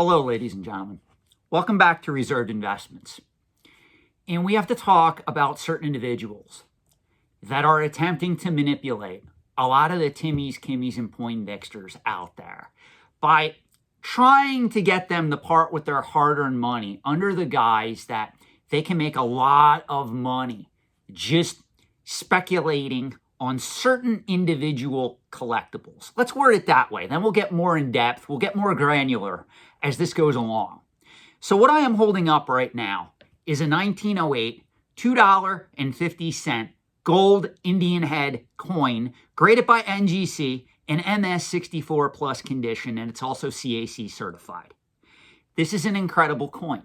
Hello, ladies and gentlemen. Welcome back to Reserved Investments. And we have to talk about certain individuals that are attempting to manipulate a lot of the Timmies, Kimmies, and Poindexters out there by trying to get them to part with their hard-earned money under the guise that they can make a lot of money just speculating on certain individual collectibles. Let's word it that way. Then we'll get more in depth. We'll get more granular as this goes along. So what I am holding up right now is a 1908 $2.50 gold Indian head coin graded by NGC in MS64 plus condition, and it's also CAC certified. This is an incredible coin.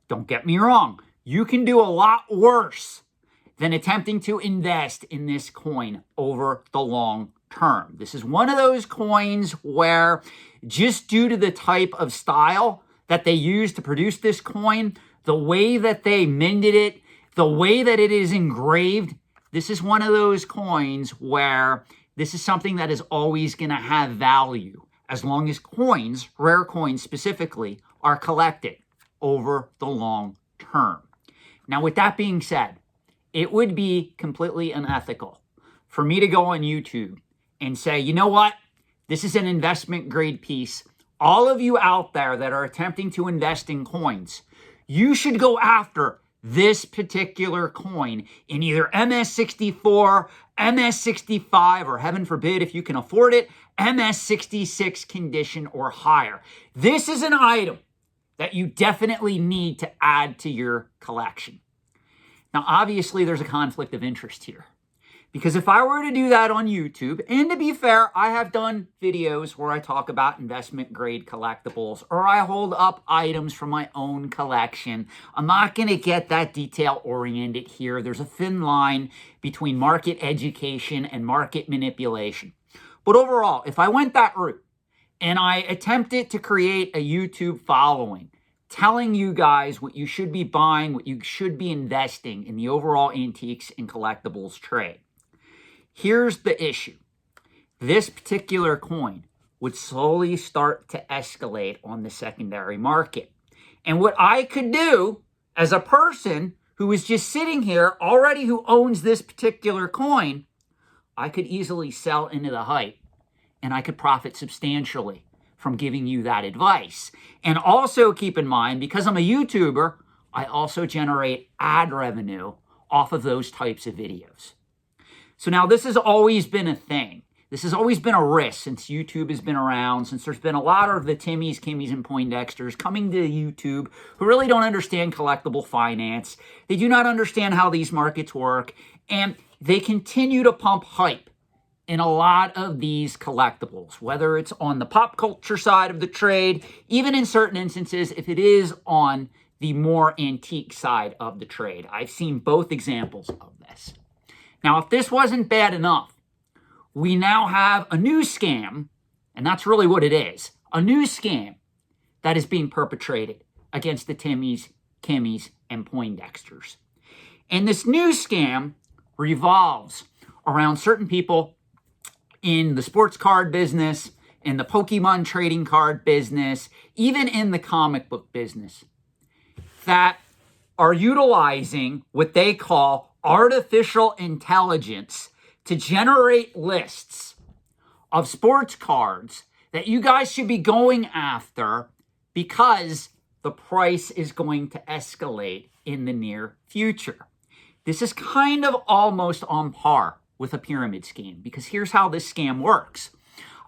Don't get me wrong. You can do a lot worse than attempting to invest in this coin over the long term. This is one of those coins where, just due to the type of style that they use to produce this coin, the way that they mended it, the way that it is engraved, this is one of those coins where this is something that is always going to have value as long as coins, rare coins specifically, are collected over the long term. Now, with that being said, it would be completely unethical for me to go on YouTube and say, you know what? This is an investment grade piece. All of you out there that are attempting to invest in coins, you should go after this particular coin in either MS64, MS65, or heaven forbid, if you can afford it, MS66 condition or higher. This is an item that you definitely need to add to your collection. Now, obviously, there's a conflict of interest here, because if I were to do that on YouTube, and to be fair, I have done videos where I talk about investment grade collectibles, or I hold up items from my own collection. I'm not going to get that detail oriented here. There's a thin line between market education and market manipulation. But overall, if I went that route and I attempted to create a YouTube following, telling you guys what you should be buying, what you should be investing in the overall antiques and collectibles trade, here's the issue. This particular coin would slowly start to escalate on the secondary market. And what I could do as a person who is just sitting here already who owns this particular coin, I could easily sell into the hype and I could profit substantially from giving you that advice. And also keep in mind, because I'm a YouTuber, I also generate ad revenue off of those types of videos. So now this has always been a thing. This has always been a risk since YouTube has been around, since there's been a lot of the Timmies, Kimmies, and Poindexters coming to YouTube who really don't understand collectible finance. They do not understand how these markets work, and they continue to pump hype in a lot of these collectibles, whether it's on the pop culture side of the trade, even in certain instances, if it is on the more antique side of the trade. I've seen both examples of this. Now, if this wasn't bad enough, we now have a new scam, and that's really what it is, a new scam that is being perpetrated against the Timmies, Kimmies, and Poindexters. And this new scam revolves around certain people in the sports card business, in the Pokemon trading card business, even in the comic book business, that are utilizing what they call artificial intelligence to generate lists of sports cards that you guys should be going after because the price is going to escalate in the near future. This is kind of almost on par with a pyramid scheme, because here's how this scam works.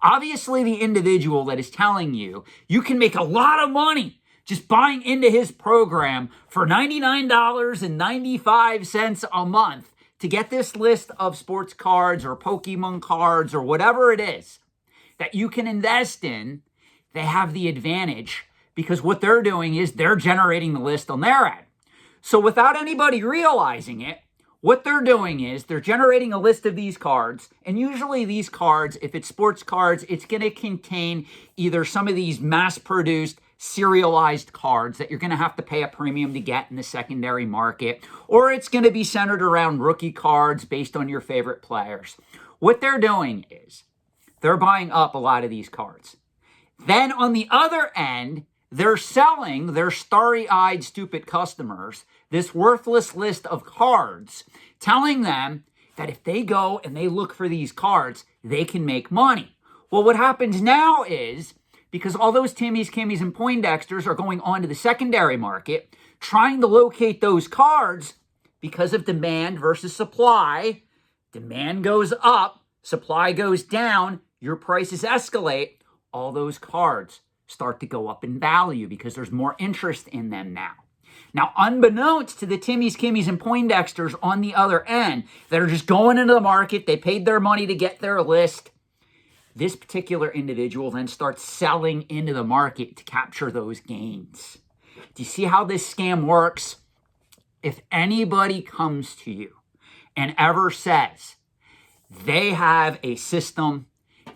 Obviously, the individual that is telling you you can make a lot of money just buying into his program for $99.95 a month to get this list of sports cards or Pokemon cards or whatever it is that you can invest in, they have the advantage because what they're doing is they're generating the list on their end. So without anybody realizing it, what they're doing is they're generating a list of these cards, and usually these cards, if it's sports cards, it's going to contain either some of these mass-produced serialized cards that you're going to have to pay a premium to get in the secondary market, or it's going to be centered around rookie cards based on your favorite players. What they're doing is they're buying up a lot of these cards. Then on the other end, they're selling their starry-eyed, stupid customers this worthless list of cards, telling them that if they go and they look for these cards, they can make money. Well, what happens now is, because all those Timmies, Kimmies, and Poindexters are going onto the secondary market, trying to locate those cards, because of demand versus supply, demand goes up, supply goes down, your prices escalate, all those cards start to go up in value because there's more interest in them now. Now, unbeknownst to the Timmies, Kimmies, and Poindexters on the other end that are just going into the market, they paid their money to get their list, this particular individual then starts selling into the market to capture those gains. Do you see how this scam works? If anybody comes to you and ever says they have a system,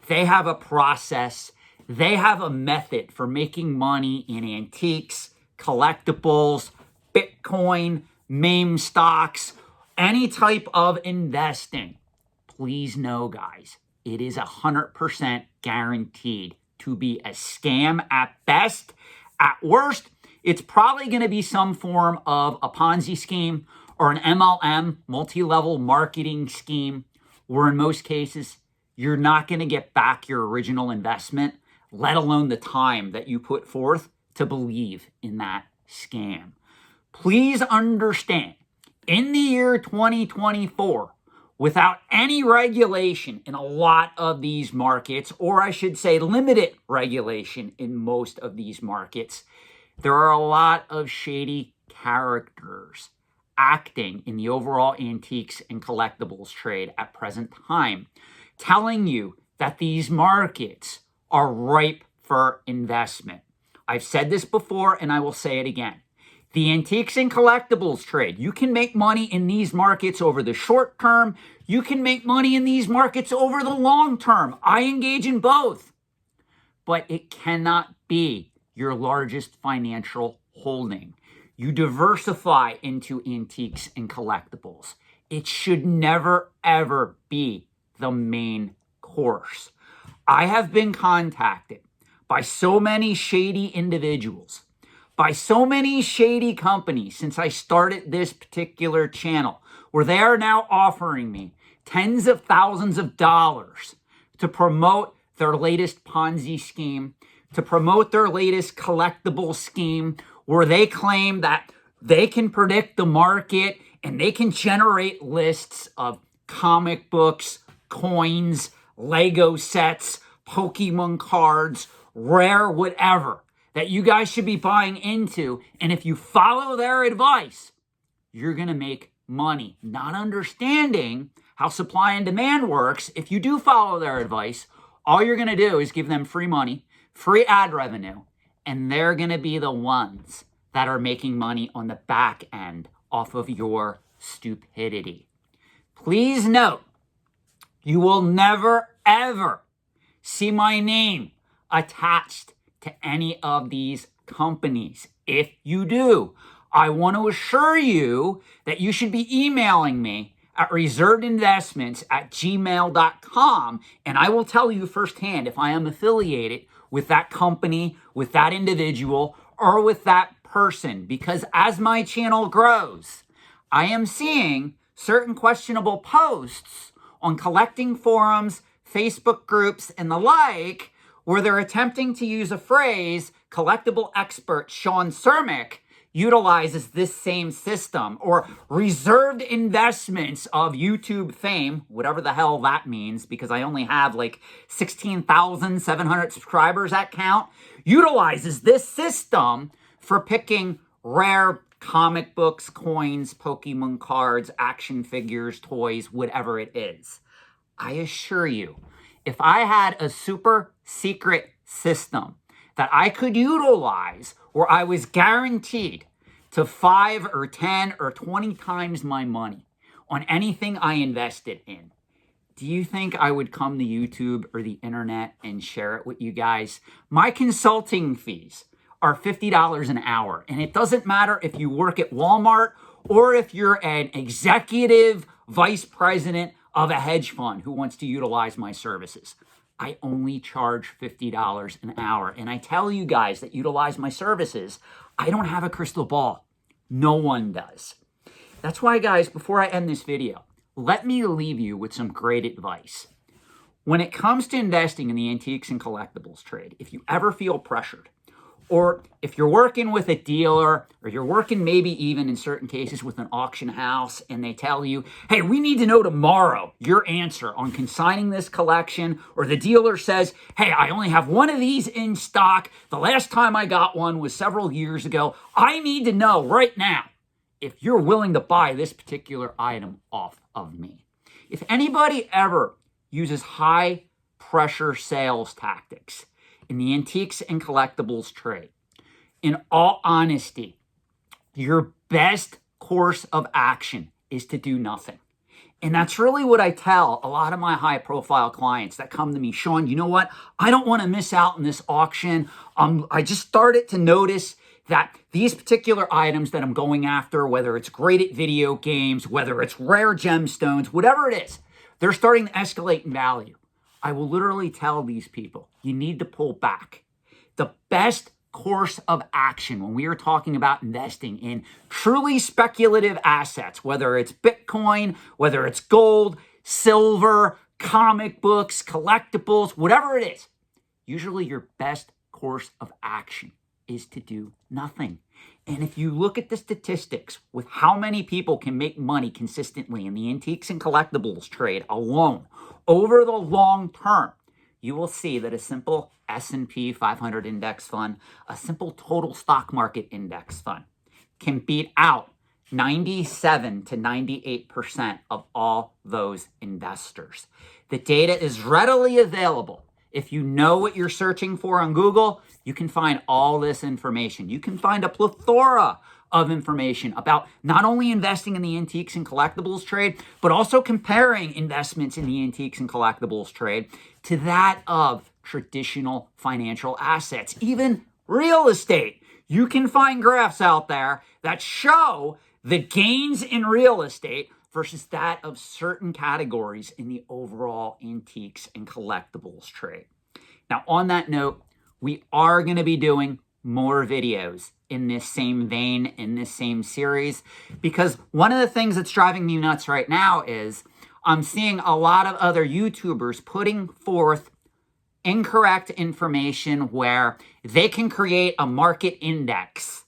they have a process, they have a method for making money in antiques, collectibles, Bitcoin, meme stocks, any type of investing, please know, guys, it is 100% guaranteed to be a scam at best. At worst, it's probably going to be some form of a Ponzi scheme or an MLM, multi-level marketing scheme, where in most cases, you're not going to get back your original investment, let alone the time that you put forth to believe in that scam. Please understand, in the year 2024, without any regulation in a lot of these markets, or I should say limited regulation in most of these markets, there are a lot of shady characters acting in the overall antiques and collectibles trade at present time, telling you that these markets are ripe for investment. I've said this before and I will say it again. The antiques and collectibles trade, you can make money in these markets over the short term. You can make money in these markets over the long term. I engage in both. But it cannot be your largest financial holding. You diversify into antiques and collectibles. It should never, ever be the main course. I have been contacted by so many shady individuals, by so many shady companies since I started this particular channel, where they are now offering me tens of thousands of dollars to promote their latest Ponzi scheme, to promote their latest collectible scheme, where they claim that they can predict the market and they can generate lists of comic books, coins, Lego sets, Pokemon cards, rare whatever that you guys should be buying into. And if you follow their advice, you're going to make money. Not understanding how supply and demand works, if you do follow their advice, all you're going to do is give them free money, free ad revenue, and they're going to be the ones that are making money on the back end off of your stupidity. Please note, you will never, ever see my name attached to any of these companies. If you do, I want to assure you that you should be emailing me at reservedinvestments@gmail.com, and I will tell you firsthand if I am affiliated with that company, with that individual, or with that person. Because as my channel grows, I am seeing certain questionable posts on collecting forums, Facebook groups, and the like, where they're attempting to use a phrase, collectible expert Sean Cermak utilizes this same system, or reserved investments of YouTube fame, whatever the hell that means, because I only have like 16,700 subscribers at count, utilizes this system for picking rare comic books, coins, Pokemon cards, action figures, toys, whatever it is. I assure you, if I had a super secret system that I could utilize where I was guaranteed to 5 or 10 or 20 times my money on anything I invested in, do you think I would come to YouTube or the internet and share it with you guys? My consulting fees are $50 an hour, and it doesn't matter if you work at Walmart or if you're an executive vice president of a hedge fund who wants to utilize my services. I only charge $50 an hour. And I tell you guys that utilize my services, I don't have a crystal ball. No one does. That's why, guys, before I end this video, let me leave you with some great advice. When it comes to investing in the antiques and collectibles trade, if you ever feel pressured, or if you're working with a dealer, or you're working maybe even in certain cases with an auction house, and they tell you, hey, we need to know tomorrow your answer on consigning this collection, or the dealer says, hey, I only have one of these in stock. The last time I got one was several years ago. I need to know right now if you're willing to buy this particular item off of me. If anybody ever uses high pressure sales tactics in the antiques and collectibles trade, in all honesty, your best course of action is to do nothing. And that's really what I tell a lot of my high profile clients that come to me. Sean, you know what? I don't want to miss out on this auction. I just started to notice that these particular items that I'm going after, whether it's graded video games, whether it's rare gemstones, whatever it is, they're starting to escalate in value. I will literally tell these people, you need to pull back. The best course of action when we are talking about investing in truly speculative assets, whether it's Bitcoin, whether it's gold, silver, comic books, collectibles, whatever it is, usually your best course of action is to do nothing. And if you look at the statistics with how many people can make money consistently in the antiques and collectibles trade alone over the long term, you will see that a simple S&P 500 index fund, a simple total stock market index fund, can beat out 97 to 98% of all those investors. The data is readily available. If you know what you're searching for on Google, you can find all this information. You can find a plethora of information about not only investing in the antiques and collectibles trade, but also comparing investments in the antiques and collectibles trade to that of traditional financial assets, even real estate. You can find graphs out there that show the gains in real estate versus that of certain categories in the overall antiques and collectibles trade. Now, on that note, we are going to be doing more videos in this same vein, in this same series, because one of the things that's driving me nuts right now is I'm seeing a lot of other YouTubers putting forth incorrect information where they can create a market index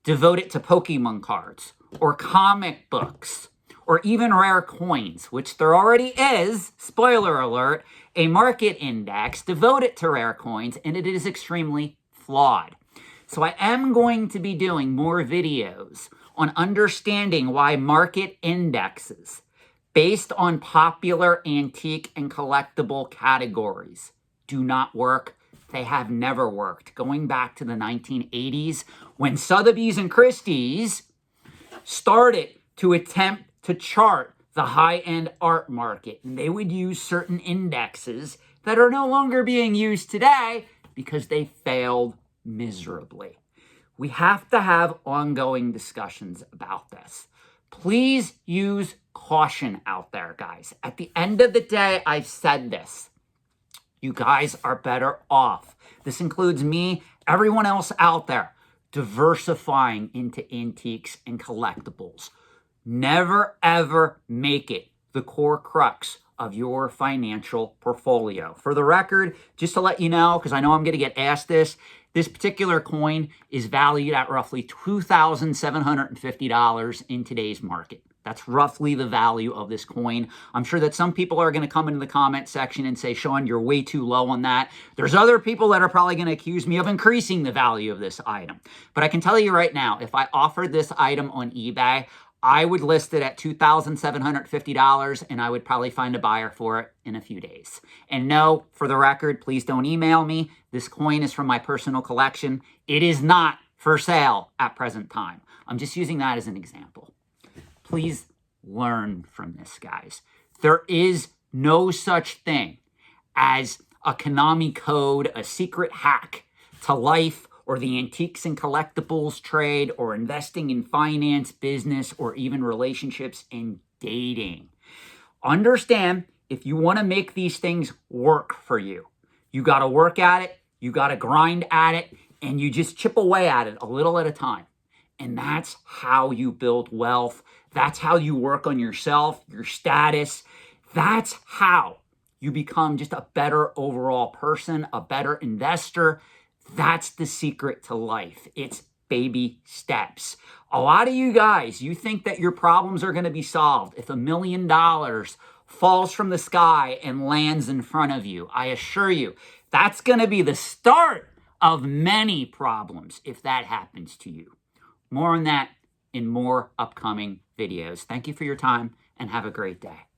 devoted to Pokemon cards or comic books or even rare coins, which there already is, spoiler alert, a market index devoted to rare coins, and it is extremely flawed. So I am going to be doing more videos on understanding why market indexes based on popular antique and collectible categories do not work. They have never worked. Going back to the 1980s, when Sotheby's and Christie's started to attempt to chart the high-end art market, and they would use certain indexes that are no longer being used today because they failed miserably. We have to have ongoing discussions about this. Please use caution out there, guys. At the end of the day, I've said this. You guys are better off. This includes me, everyone else out there, diversifying into antiques and collectibles. Never, ever make it the core crux of your financial portfolio. For the record, just to let you know, because I know I'm going to get asked this particular coin is valued at roughly $2,750 in today's market. That's roughly the value of this coin. I'm sure that some people are going to come into the comment section and say, Sean, you're way too low on that. There's other people that are probably going to accuse me of increasing the value of this item. But I can tell you right now, if I offered this item on eBay, I would list it at $2,750, and I would probably find a buyer for it in a few days. And no, for the record, please don't email me. This coin is from my personal collection. It is not for sale at present time. I'm just using that as an example. Please learn from this, guys. There is no such thing as a Konami code, a secret hack to life, or the antiques and collectibles trade, or investing in finance, business, or even relationships and dating. Understand, if you want to make these things work for you, you got to work at it, you got to grind at it, and you just chip away at it a little at a time. And that's how you build wealth. That's how you work on yourself, your status. That's how you become just a better overall person, a better investor. That's the secret to life. It's baby steps. A lot of you guys, you think that your problems are going to be solved if $1 million falls from the sky and lands in front of you. I assure you, that's going to be the start of many problems if that happens to you. More on that in more upcoming videos. Thank you for your time and have a great day.